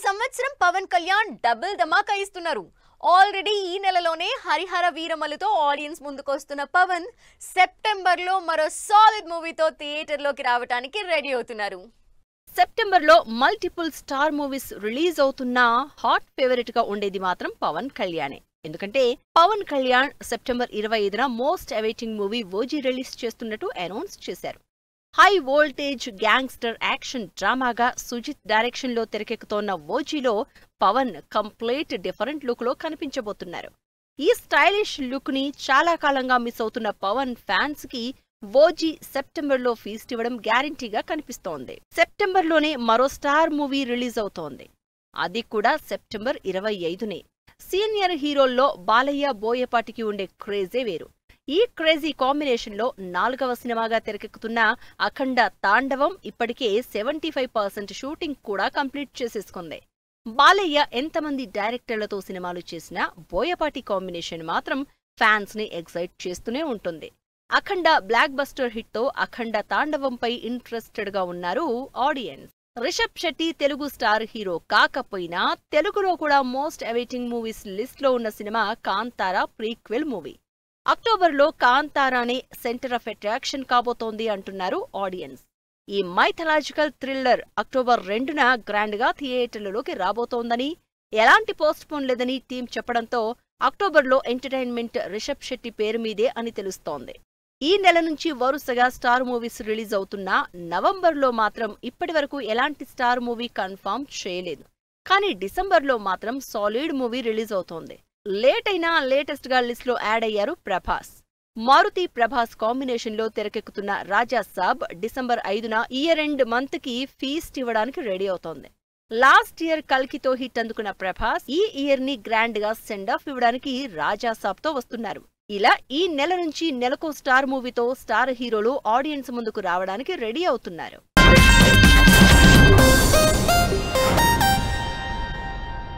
సంవత్సరం పవన్ కళ్యాణ్ డబుల్ ధమాకా ఇస్తున్నారు. ఆల్రెడీ ఈ నెలలోనే హరిహర వీరమలుతో ఆడియన్స్ ముందుకొస్తున్న పవన్ సెప్టెంబర్ లో మరో సాలిడ్ మూవీతో థియేటర్ లోకి రావడానికి రెడీ అవుతున్నారు. సెప్టెంబర్ లో మల్టిపుల్ స్టార్ మూవీస్ రిలీజ్ అవుతున్నా హాట్ ఫేవరెట్ గా ఉండేది మాత్రం పవన్ కళ్యాణే. ఎందుకంటే పవన్ కళ్యాణ్ సెప్టెంబర్ 25న most awaiting movie OG release చేస్తున్నట్టు అనౌన్స్ చేశారు. హై వోల్టేజ్ గ్యాంగ్స్టర్ యాక్షన్ డ్రామాగా సుజిత్ డైరెక్షన్ లో తెరకెక్కుతోన్న ఓజీలో పవన్ కంప్లీట్ డిఫరెంట్ లుక్ లో కనిపించబోతున్నారు. ఈ స్టైలిష్ లుక్ ని చాలా కాలంగా మిస్ అవుతున్న పవన్ ఫ్యాన్స్ కి ఓజీ సెప్టెంబర్ లో ఫీస్ట్ ఇవ్వడం గ్యారంటీగా కనిపిస్తోంది. సెప్టెంబర్ లోనే మరో స్టార్ మూవీ రిలీజ్ అవుతోంది. అది కూడా సెప్టెంబర్ 25నే. సీనియర్ హీరోల్లో బాలయ్య బోయపాటికి ఉండే క్రేజే వేరు. ఈ క్రేజీ కాంబినేషన్ లో 4వ సినిమాగా తెరకెక్కుతున్న అఖండ తాండవం ఇప్పటికే 75% షూటింగ్ కూడా కంప్లీట్ చేసేసుకుంది. బాలయ్య ఎంతమంది డైరెక్టర్లతో సినిమాలు చేసినా బోయపాటి కాంబినేషన్ మాత్రం ఫ్యాన్స్ ని ఎక్సైట్ చేస్తూనే ఉంటుంది. అఖండ బ్లాక్ బస్టర్ హిట్ తో అఖండ తాండవంపై ఇంట్రెస్టెడ్ గా ఉన్నారు audience. Rishab Shetty Telugu star hero కాకపోయినా తెలుగులో కూడా మోస్ట్ అవైటింగ్ మూవీస్ లిస్ట్ లో ఉన్న సినిమా కాంతారా ప్రీక్వెల్ మూవీ. అక్టోబర్లో కాంతారానే సెంటర్ ఆఫ్ అట్రాక్షన్ కాబోతోంది అంటున్నారు ఆడియన్స్. ఈ మైథలాజికల్ థ్రిల్లర్ అక్టోబర్ 2న గ్రాండ్ గా థియేటర్లలోకి రాబోతోందని, ఎలాంటి పోస్ట్ పోన్ లేదని టీం చెప్పడంతో అక్టోబర్లో ఎంటర్టైన్మెంట్ రిషబ్ శెట్టి పేరు మీదే అని తెలుస్తోంది. ఈ నెల నుంచి వరుసగా స్టార్ మూవీస్ రిలీజ్ అవుతున్నా నవంబర్లో మాత్రం ఇప్పటివరకు ఎలాంటి స్టార్ మూవీ కన్ఫర్మ్ చేయలేదు. కానీ డిసెంబర్లో మాత్రం సాలిడ్ మూవీ రిలీజ్ అవుతోంది. లేట్ అయినా లేటెస్ట్ గా లిస్ట్ లో యాడ్ అయ్యారు ప్రభాస్. మారుతి ప్రభాస్ కాంబినేషన్ లో తెరకెక్కుతున్న రాజా సాబ్ డిసెంబర్ 5న ఇయర్ ఎండ్ మంత్ కి ఫీస్ట్ ఇవ్వడానికి రెడీ అవుతోంది. లాస్ట్ ఇయర్ కల్కితో హిట్ అందుకున్న ప్రభాస్ ఈ ఇయర్ ని గ్రాండ్ గా సెండ్ ఆఫ్ ఇవ్వడానికి రాజా సాబ్ తో వస్తున్నారు. ఇలా ఈ నెల నుంచి నెలకో స్టార్ మూవీతో స్టార్ హీరోలు ఆడియన్స్ ముందుకు రావడానికి రెడీ అవుతున్నారు.